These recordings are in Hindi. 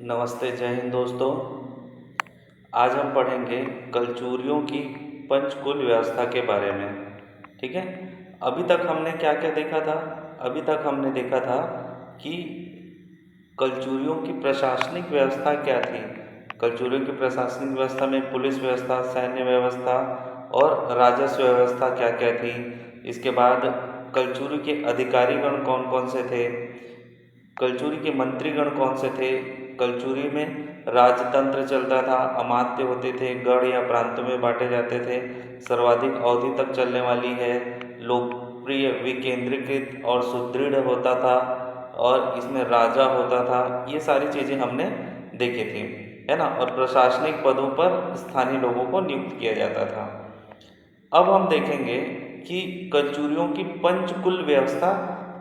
नमस्ते, जय हिंद दोस्तों। आज हम पढ़ेंगे कलचुरियों की पंचकुल व्यवस्था के बारे में। ठीक है। अभी तक हमने क्या क्या देखा था? अभी तक हमने देखा था कि कलचुरियों की प्रशासनिक व्यवस्था क्या थी। कलचुरियों की प्रशासनिक व्यवस्था में पुलिस व्यवस्था, सैन्य व्यवस्था और राजस्व व्यवस्था क्या क्या थी। इसके बाद कलचुरी के अधिकारीगण कौन कौन से थे, कलचुरी के मंत्रीगण कौन से थे, कलचुरी में राजतंत्र चलता था, अमात्य होते थे, गढ़ या प्रांतों में बांटे जाते थे, सर्वाधिक अवधि तक चलने वाली है, लोकप्रिय, विकेंद्रीकृत और सुदृढ़ होता था, और इसमें राजा होता था। ये सारी चीज़ें हमने देखी थी, है ना। और प्रशासनिक पदों पर स्थानीय लोगों को नियुक्त किया जाता था। अब हम देखेंगे कि कलचुरियों की पंचकुल व्यवस्था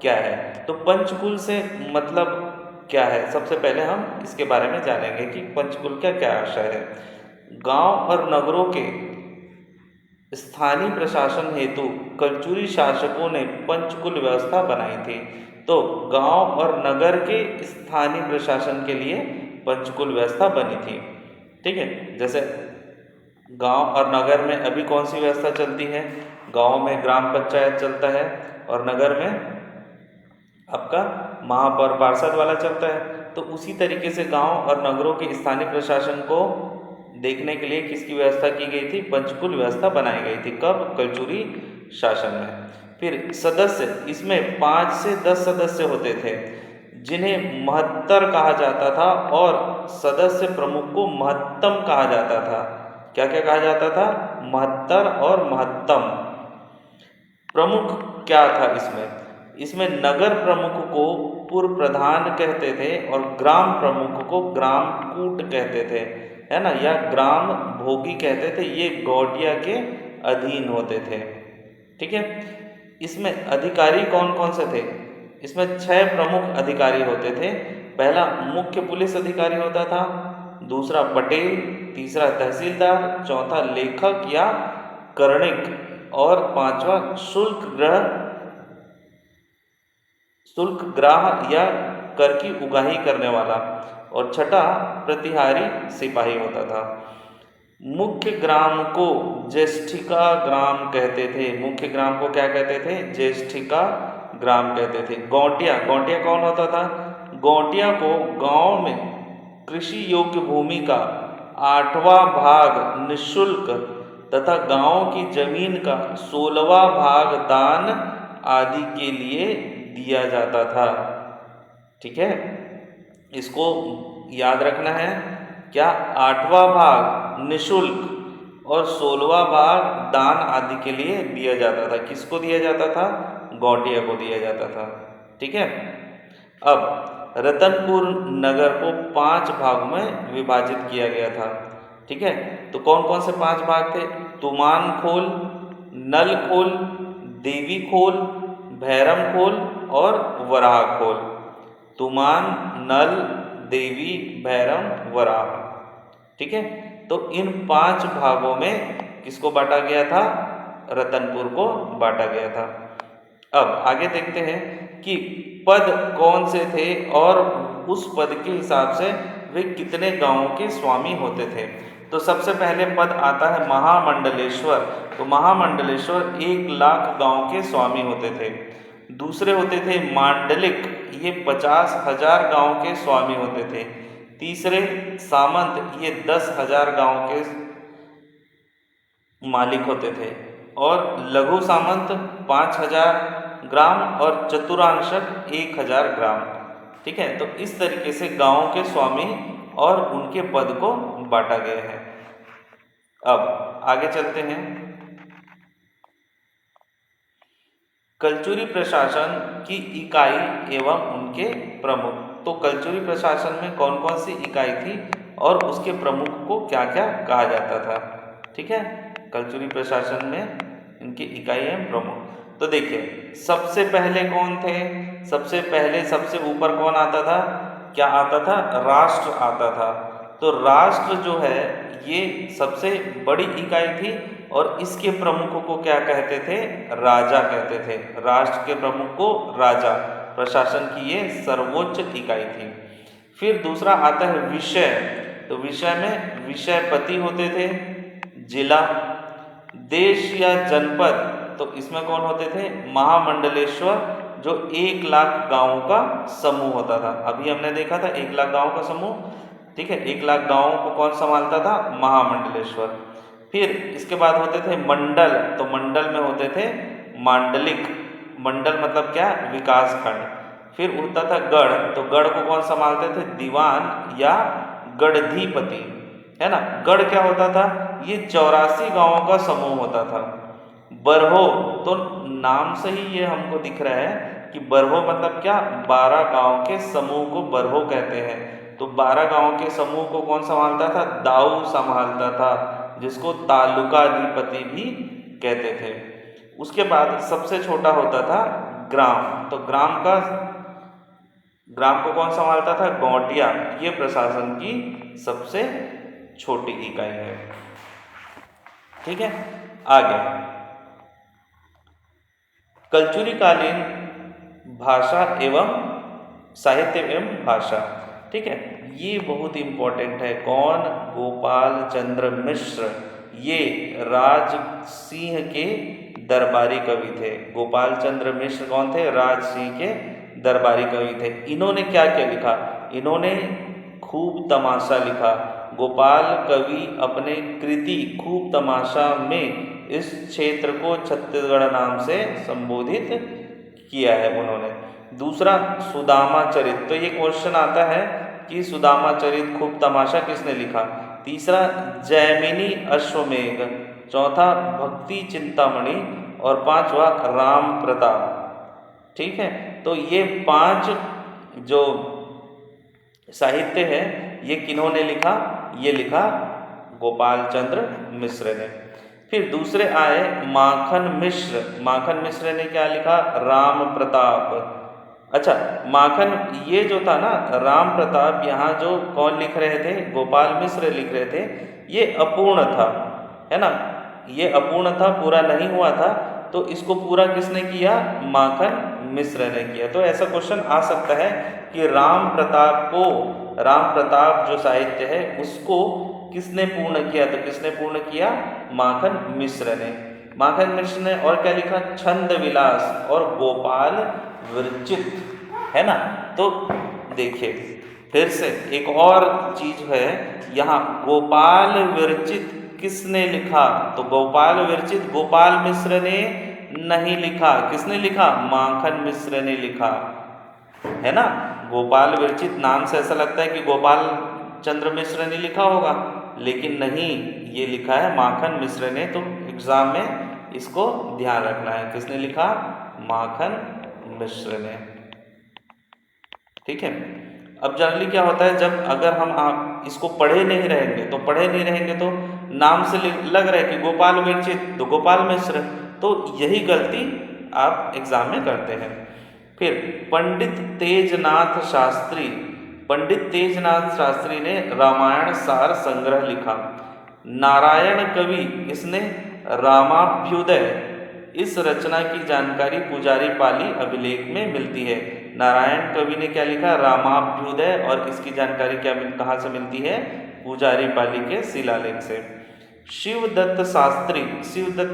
क्या है। तो पंचकुल से मतलब क्या है, सबसे पहले हम इसके बारे में जानेंगे कि पंचकुल का क्या आशय है। गांव और नगरों के स्थानीय प्रशासन हेतु कलचुरी शासकों ने पंचकुल व्यवस्था बनाई थी। तो गांव और नगर के स्थानीय प्रशासन के लिए पंचकुल व्यवस्था बनी थी। ठीक है। जैसे गांव और नगर में अभी कौन सी व्यवस्था चलती है? गांव में ग्राम पंचायत चलता है और नगर में आपका महापौर पार्षद वाला चलता है। तो उसी तरीके से गांव और नगरों के स्थानीय प्रशासन को देखने के लिए किसकी व्यवस्था की गई थी? पंचकुल व्यवस्था बनाई गई थी। कब? कलचुरी शासन में। फिर सदस्य, इसमें 5 से 10 सदस्य होते थे जिन्हें महत्तर कहा जाता था, और सदस्य प्रमुख को महत्तम कहा जाता था। क्या क्या कहा जाता था? महत्तर और महत्तम। प्रमुख क्या था इसमें नगर प्रमुख को पूर्व प्रधान कहते थे और ग्राम प्रमुख को ग्राम कूट कहते थे, है ना, या ग्राम भोगी कहते थे। ये गौटिया के अधीन होते थे। ठीक है। इसमें अधिकारी कौन कौन से थे? इसमें 6 प्रमुख अधिकारी होते थे। पहला मुख्य पुलिस अधिकारी होता था, दूसरा पटेल, तीसरा तहसीलदार, चौथा लेखक या कर्णिक, और पांचवा शुल्क ग्राह या कर की उगाही करने वाला, और छठा प्रतिहारी सिपाही होता था। मुख्य ग्राम को ज्येष्ठिका ग्राम कहते थे। मुख्य ग्राम को क्या कहते थे? ज्येष्ठिका ग्राम कहते थे। गौटिया कौन होता था? गौटिया को गांव में कृषि योग्य भूमि का 8वां भाग निःशुल्क तथा गांव की जमीन का 16वां भाग दान आदि के लिए दिया जाता था। ठीक है। इसको याद रखना है। क्या? 8वां भाग निःशुल्क और 16वां भाग दान आदि के लिए दिया जाता था। किसको दिया जाता था? गौटिया को दिया जाता था। ठीक है। अब रतनपुर नगर को 5 भागों में विभाजित किया गया था। ठीक है। तो कौन कौन से 5 भाग थे? तुमान खोल, नल खोल, देवी खोल, भैरम खोल और वराह खोल। तुमान, नल, देवी, भैरम, वराह। ठीक है। तो इन 5 भागों में किसको बांटा गया था? रतनपुर को बांटा गया था। अब आगे देखते हैं कि पद कौन से थे और उस पद के हिसाब से वे कितने गांवों के स्वामी होते थे। तो सबसे पहले पद आता है महामंडलेश्वर। तो महामंडलेश्वर 1 लाख गांव के स्वामी होते थे। दूसरे होते थे मांडलिक, ये 50,000 गांव के स्वामी होते थे। तीसरे सामंत, ये 10,000 गांव के मालिक होते थे। और लघु सामंत 5,000 ग्राम और चतुरांशक 1,000 ग्राम। ठीक है। तो इस तरीके से गांव के स्वामी और उनके पद को बांटा गया है। अब आगे चलते हैं। कलचुरी प्रशासन की इकाई एवं उनके प्रमुख। तो कलचुरी प्रशासन में कौन कौन सी इकाई थी और उसके प्रमुख को क्या क्या कहा जाता था। ठीक है। कलचुरी प्रशासन में इनकी इकाई एवं प्रमुख। तो देखिए, सबसे पहले कौन थे? सबसे पहले सबसे ऊपर कौन आता था? क्या आता था? राष्ट्र आता था। तो राष्ट्र जो है ये सबसे बड़ी इकाई थी और इसके प्रमुख को क्या कहते थे? राजा कहते थे। राष्ट्र के प्रमुख को राजा, प्रशासन की ये सर्वोच्च इकाई थी। फिर दूसरा आता है विषय। तो विषय में विषयपति होते थे, जिला। देश या जनपद, तो इसमें कौन होते थे? महामंडलेश्वर, जो 1,00,000 गांवों का समूह होता था। अभी हमने देखा था 1,00,000 गांवों का समूह, ठीक है। 1,00,000 गांवों को कौन संभालता था? महामंडलेश्वर। फिर इसके बाद होते थे मंडल। तो मंडल में होते थे मांडलिक। मंडल मतलब क्या? विकास खंड। फिर होता था गढ़। तो गढ़ को कौन संभालते थे? दीवान या गढ़धिपति, है ना। गढ़ क्या होता था? ये 84 गांवों का समूह होता था। बरहो, तो नाम से ही ये हमको दिख रहा है कि बरहो मतलब क्या? 12 गांव के समूह को बरहो कहते हैं। तो 12 गांव के समूह को कौन संभालता था? दाऊ संभालता था, जिसको तालुकाधिपति भी कहते थे। उसके बाद सबसे छोटा होता था ग्राम। तो ग्राम को कौन संभालता था? गौटिया। ये प्रशासन की सबसे छोटी इकाई है, ठीक है। आगे कलचुरी कालीन भाषा एवं साहित्य एवं भाषा, ठीक है। ये बहुत इंपॉर्टेंट है। कौन? गोपाल चंद्र मिश्र। ये राज सिंह के दरबारी कवि थे। गोपाल चंद्र मिश्र कौन थे? राज सिंह के दरबारी कवि थे। इन्होंने क्या क्या लिखा? इन्होंने खूब तमाशा लिखा। गोपाल कवि अपने कृति खूब तमाशा में इस क्षेत्र को छत्तीसगढ़ नाम से संबोधित किया है उन्होंने। दूसरा सुदामा चरित। तो ये क्वेश्चन आता है कि सुदामा चरित खूब तमाशा किसने लिखा? तीसरा जैमिनी अश्वमेघ। चौथा भक्ति चिंतामणि। और पांचवा राम प्रताप, ठीक है। तो ये 5 जो साहित्य है ये किन्होंने लिखा? ये लिखा गोपाल चंद्र मिश्र ने। फिर दूसरे आए माखन मिश्र। माखन मिश्र ने क्या लिखा? राम प्रताप। अच्छा, माखन ये जो था ना राम प्रताप, यहाँ जो कौन लिख रहे थे? गोपाल मिश्र लिख रहे थे। ये अपूर्ण था, है ना। ये अपूर्ण था, पूरा नहीं हुआ था। तो इसको पूरा किसने किया? माखन मिश्र ने किया। तो ऐसा क्वेश्चन आ सकता है कि राम प्रताप जो साहित्य है उसको किसने पूर्ण किया? तो किसने पूर्ण किया? माखन मिश्र ने। माखन मिश्र ने और क्या लिखा? छंद विलास और गोपाल विरचित, है ना। तो देखिए फिर से एक और चीज है यहाँ, गोपाल विरचित किसने लिखा? तो गोपाल विरचित गोपाल मिश्र ने नहीं लिखा। किसने लिखा? माखन मिश्र ने लिखा, है ना। गोपाल विरचित नाम से ऐसा लगता है कि गोपाल चंद्र मिश्र ने लिखा होगा, लेकिन नहीं, ये लिखा है माखन मिश्र ने। तो एग्जाम में इसको ध्यान रखना है, किसने लिखा? माखन मिश्र ने, ठीक है। अब जनरली क्या होता है, जब अगर हम आप इसको पढ़े नहीं रहेंगे तो नाम से लग रहा है कि गोपाल विरचित तो गोपाल मिश्र, तो यही गलती आप एग्जाम में करते हैं। फिर पंडित तेजनाथ शास्त्री ने रामायण सार संग्रह लिखा। नारायण कवि, इसने रामाभ्युदय। इस रचना की जानकारी पुजारी पाली अभिलेख में मिलती है। नारायण कवि ने क्या लिखा? रामाभ्युदय। और इसकी जानकारी कहाँ से मिलती है? पुजारी पाली के शिलालेख से। शिवदत्त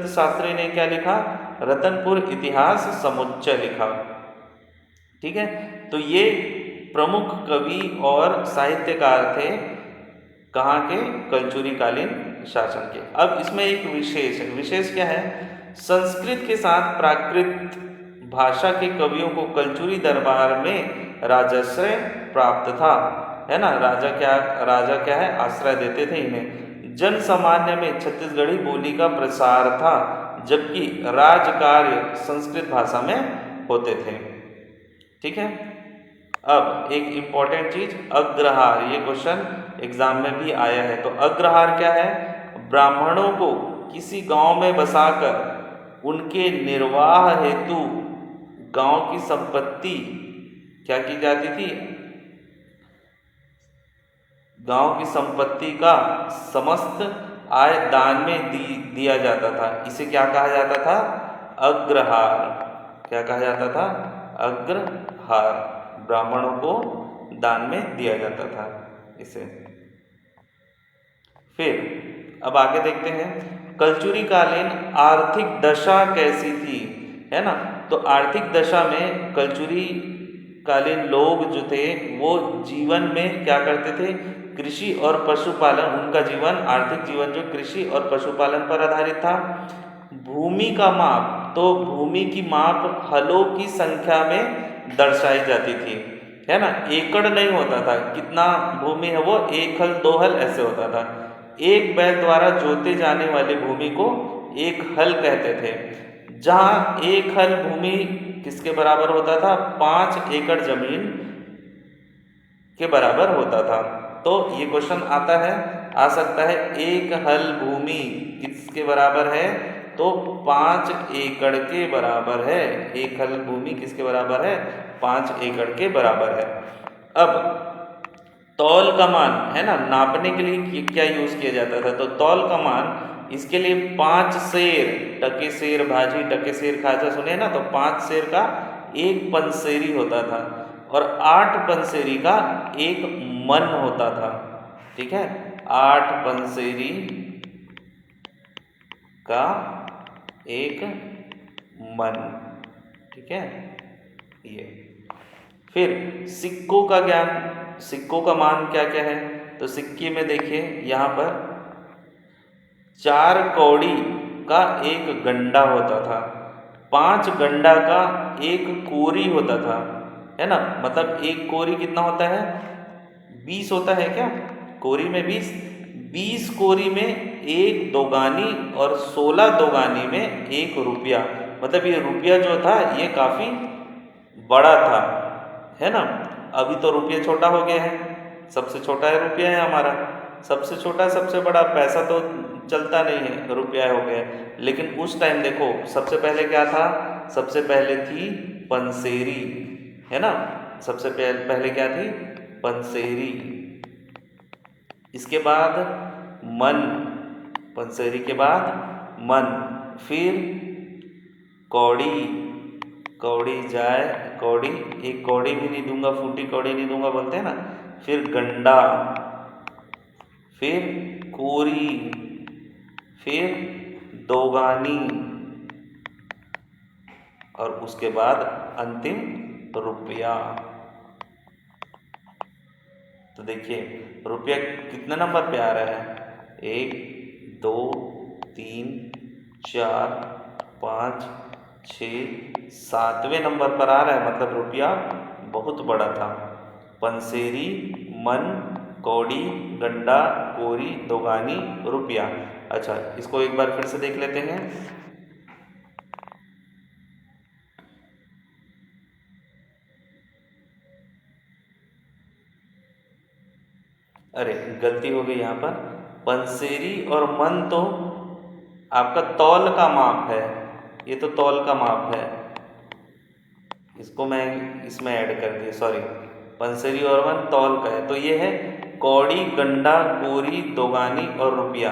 शास्त्री ने क्या लिखा? रतनपुर इतिहास समुच्चय लिखा, ठीक है। तो ये प्रमुख कवि और साहित्यकार थे, कहाँ के? कलचुरी कालीन शासन के। अब इसमें एक विशेष क्या है? संस्कृत के साथ प्राकृत भाषा के कवियों को कलचुरी दरबार में राजाश्रय प्राप्त था, है ना। राजा क्या है? आश्रय देते थे इन्हें। जन सामान्य में छत्तीसगढ़ी बोली का प्रसार था, जबकि राजकार्य संस्कृत भाषा में होते थे, ठीक है। अब एक इम्पॉर्टेंट चीज, अग्रहार। ये क्वेश्चन एग्जाम में भी आया है। तो अग्रहार क्या है? ब्राह्मणों को किसी गांव में बसाकर उनके निर्वाह हेतु गांव की संपत्ति क्या की जाती थी? गांव की संपत्ति का समस्त आय दान में दिया जाता था। इसे क्या कहा जाता था? अग्रहार। क्या कहा जाता था? अग्रहार। ब्राह्मणों को दान में दिया जाता था इसे। फिर अब आगे देखते हैं, कलचुरी कालीन आर्थिक दशा कैसी थी, है ना। तो आर्थिक दशा में कलचुरी कालीन लोग जो थे वो जीवन में क्या करते थे, कृषि और पशुपालन, उनका जीवन, आर्थिक जीवन जो कृषि और पशुपालन पर आधारित था। भूमि का माप, तो भूमि की माप हलों की संख्या में दर्शाई जाती थी, है ना। एकड़ नहीं होता था, कितना भूमि है वो, 1 हल 2 हल ऐसे होता था। एक बैल द्वारा जोते जाने वाली भूमि को एक हल कहते थे, जहाँ एक हल भूमि किसके बराबर होता था, 5 एकड़ जमीन के बराबर होता था। तो ये क्वेश्चन आता है, आ सकता है, एक हल भूमि किसके बराबर है, तो 5 एकड़ के बराबर है। एक हल भूमि किसके बराबर है, 5 एकड़ के बराबर है। अब तौल का मान, है ना, नापने के लिए क्या यूज किया जाता था, तो तौल का मान, इसके लिए 5 सेर, टके सेर भाजी टके सेर खाजा, सुने ना, तो 5 सेर का 1 पंसेरी होता था और 8 पंसेरी का 1 मन होता था। ठीक है, 8 पंसेरी का 1 मन। ठीक है, ये। फिर सिक्कों का ज्ञान, सिक्कों का मान क्या क्या है, तो सिक्के में देखिए यहाँ पर 4 कौड़ी का 1 गंडा होता था, 5 गंडा का 1 कोरी होता था, है ना। मतलब 1 कोरी कितना होता है, 20 होता है क्या, कोरी में 20 कोरी में 1 दोगानी और 16 दोगानी में 1 रुपया। मतलब ये रुपया जो था ये काफ़ी बड़ा था, है ना। अभी तो रुपया छोटा हो गया है, सबसे छोटा है रुपया है हमारा, सबसे छोटा सबसे बड़ा पैसा तो चलता नहीं है, रुपया हो गया। लेकिन उस टाइम देखो सबसे पहले क्या था, सबसे पहले थी पंसेरी, है ना। सबसे पहले क्या थी, पंसेरी। इसके बाद मन, पंसेरी के बाद मन, फिर कौड़ी, कौड़ी जाए, कौड़ी, एक कौड़ी भी नहीं दूंगा, फूटी कौड़ी नहीं दूंगा बोलते हैं ना। फिर गंडा, फिर कोरी, फिर दोगानी, और उसके बाद अंतिम रुपया। तो देखिए रुपया कितने नंबर पे आ रहा है, 1 2 3 4 5 6 7वें नंबर पर आ रहा है। मतलब रुपया बहुत बड़ा था। पंसेरी, मन, कौड़ी, गंडा, कोरी, दोगानी, रुपया। अच्छा, इसको एक बार फिर से देख लेते हैं। अरे गलती हो गई यहाँ पर, पंसेरी और मन तो आपका तौल का माप है, ये तो तौल का माप है, इसको मैं इसमें ऐड कर दिया, सॉरी। पंसेरी और मन तौल का है, तो ये है कौड़ी, गंडा, कोरी, दोगानी और रुपया।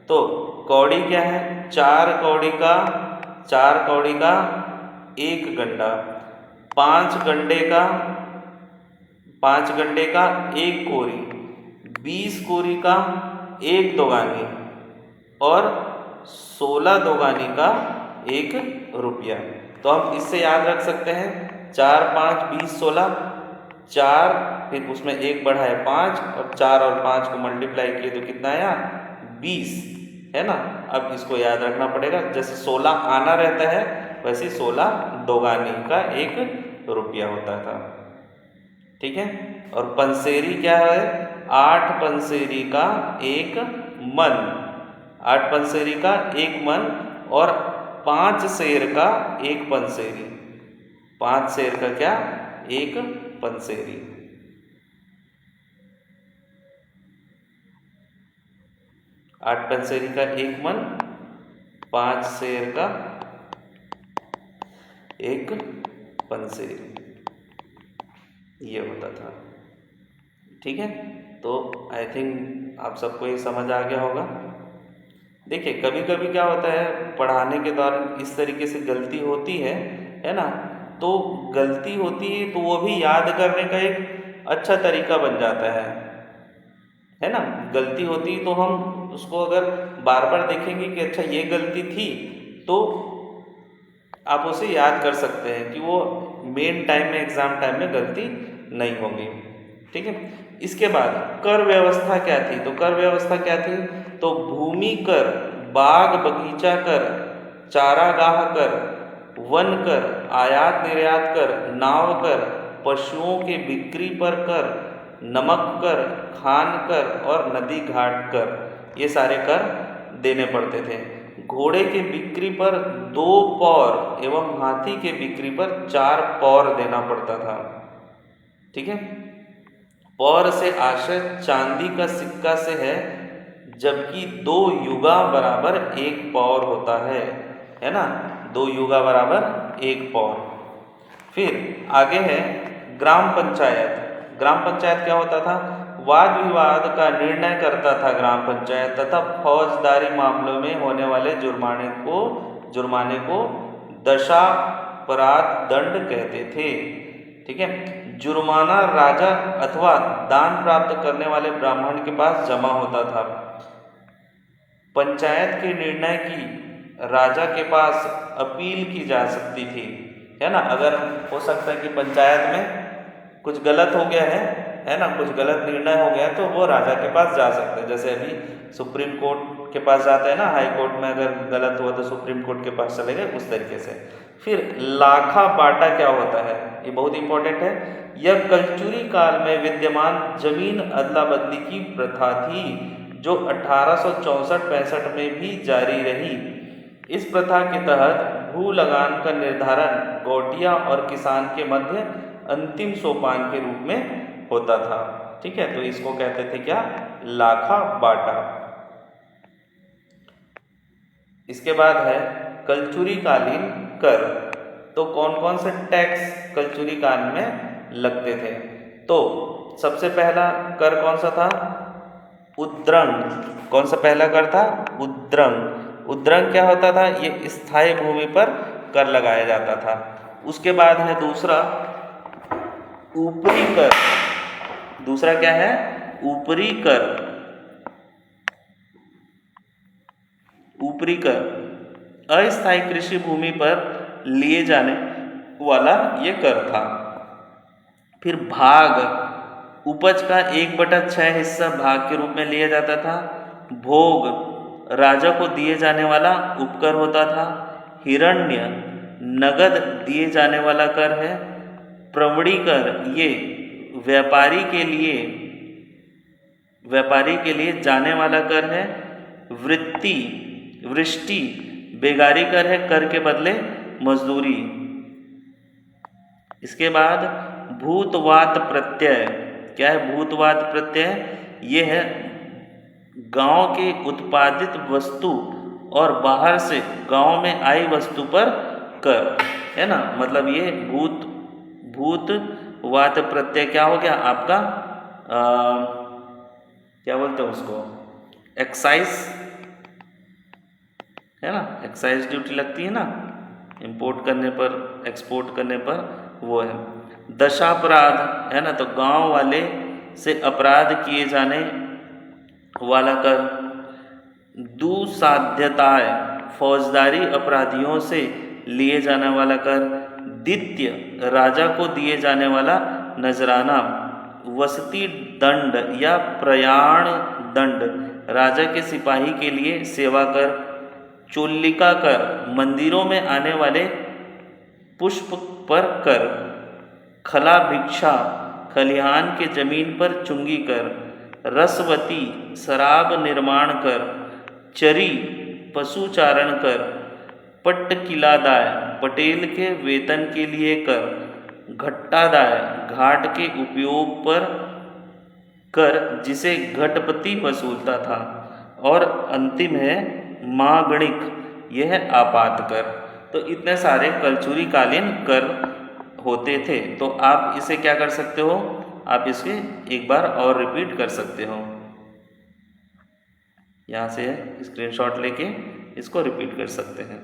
तो कौड़ी क्या है, 4 कौड़ी का 1 गंडा, 5 गंडे का 1 कोरी, 20 कोरी का 1 दोगानी और 16 दोगानी का 1 रुपया। तो हम इससे याद रख सकते हैं, 4 5 20 16, 4 फिर उसमें 1 बढ़ा है 5, और 4 और 5 को मल्टीप्लाई किए तो कितना आया, 20, है ना। अब इसको याद रखना पड़ेगा, जैसे 16 आना रहता है वैसे 16 दोगानी का 1 रुपया होता था। ठीक है, और पंसेरी क्या है, 8 पंसेरी का 1 मन, 8 पंसेरी का 1 मन और 5 सेर का 1 पंसेरी, 5 सेर का क्या, 1 पंसेरी। आठ पंसेरी का 1 मन, 5 सेर का 1 पंसेरी, ये होता था। ठीक है, तो आई थिंक आप सबको ये समझ आ गया होगा। देखिए कभी कभी क्या होता है, पढ़ाने के दौरान इस तरीके से गलती होती है ना। तो गलती होती है तो वो भी याद करने का एक अच्छा तरीका बन जाता है ना। गलती होती तो हम उसको अगर बार बार देखेंगे कि अच्छा ये गलती थी, तो आप उसे याद कर सकते हैं कि वो मेन टाइम में, एग्जाम टाइम में गलती नहीं होगी। ठीक है। इसके बाद कर व्यवस्था क्या थी? तो कर व्यवस्था क्या थी? तो भूमि कर, बाग बगीचा कर, चारागाह कर, वन कर, आयात निर्यात कर, नाव कर, पशुओं के बिक्री पर कर, नमक कर, खान कर और नदी घाट कर, ये सारे कर देने पड़ते थे। घोड़े के बिक्री पर 2 पौर एवं हाथी के बिक्री पर 4 पौर देना पड़ता था। ठीक है। पौर से आशय चांदी का सिक्का से है, जबकि 2 युगा बराबर 1 पौर होता है ना। 2 युगा बराबर 1 पौर। फिर आगे है ग्राम पंचायत। ग्राम पंचायत क्या होता था? वाद विवाद का निर्णय करता था ग्राम पंचायत, तथा फौजदारी मामलों में होने वाले जुर्माने को दशापराध दंड कहते थे। ठीक है। जुर्माना राजा अथवा दान प्राप्त करने वाले ब्राह्मण के पास जमा होता था। पंचायत के निर्णय की राजा के पास अपील की जा सकती थी, है ना। अगर हो सकता है कि पंचायत में कुछ गलत हो गया है ना, कुछ गलत निर्णय हो गया है, तो वो राजा के पास जा सकते हैं। जैसे अभी सुप्रीम कोर्ट के पास जाते हैं ना, हाई कोर्ट में अगर गलत हुआ तो सुप्रीम कोर्ट के पास चले गए, उस तरीके से। फिर लाखा बाटा क्या होता है? ये बहुत इंपॉर्टेंट है। यह कलचुरी काल में विद्यमान जमीन अदला बदली की प्रथा थी, जो 1864-65 में भी जारी रही। इस प्रथा के तहत भू लगान का निर्धारण गौटिया और किसान के मध्य अंतिम सोपान के रूप में होता था। ठीक है। तो इसको कहते थे क्या? लाखा बाटा। इसके बाद है कलचुरी कालीन कर। तो कौन कौन से टैक्स कलचुरी काल में लगते थे? तो सबसे पहला कर कौन सा था? उद्रंग। कौन सा पहला कर था? उद्रंग। उद्रंग क्या होता था? ये स्थायी भूमि पर कर लगाया जाता था। उसके बाद है दूसरा ऊपरी कर। दूसरा क्या है? ऊपरी कर। ऊपरी कर अस्थायी कृषि भूमि पर लिए जाने वाला ये कर था। फिर भाग, उपज का 1/6 हिस्सा भाग के रूप में लिया जाता था। भोग, राजा को दिए जाने वाला उपकर होता था। हिरण्य, नगद दिए जाने वाला कर है। प्रवणी कर, ये व्यापारी के लिए जाने वाला कर है। वृष्टि बेगारी कर है, कर के बदले मजदूरी। इसके बाद भूतवात प्रत्यय। क्या है भूतवात प्रत्यय? ये है गांव के उत्पादित वस्तु और बाहर से गांव में आई वस्तु पर कर, है ना। मतलब ये भूतवात प्रत्यय क्या हो गया आपका? क्या बोलते हैं उसको? एक्साइज, है ना। एक्साइज ड्यूटी लगती है ना इंपोर्ट करने पर, एक्सपोर्ट करने पर, वो है। दशापराध, है ना। तो गांव वाले से अपराध किए जाने वाला कर। दुसाध्यताएं, फौजदारी अपराधियों से लिए जाने वाला कर। द्वितीय, राजा को दिए जाने वाला नजराना। वसती दंड या प्रयाण दंड, राजा के सिपाही के लिए सेवा कर। चोलिका कर, मंदिरों में आने वाले पुष्प पर कर। खला भिक्षा, खलिहान के जमीन पर चुंगी कर। रसवती, शराब निर्माण कर। चरी, पशुचारण कर। पट्टकिलादाय, पटेल के वेतन के लिए कर। घट्टादाय, घाट के उपयोग पर कर जिसे घटपति वसूलता था। और अंतिम है मागणिक, यह है आपात कर। तो इतने सारे कलचुरी कालीन कर होते थे। तो आप इसे क्या कर सकते हो? आप इसे एक बार और रिपीट कर सकते हो। यहाँ से स्क्रीनशॉट लेके इसको रिपीट कर सकते हैं।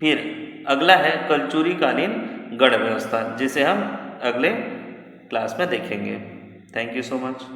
फिर अगला है कलचुरी कालीन गढ़ व्यवस्था, जिसे हम अगले क्लास में देखेंगे। Thank you so much.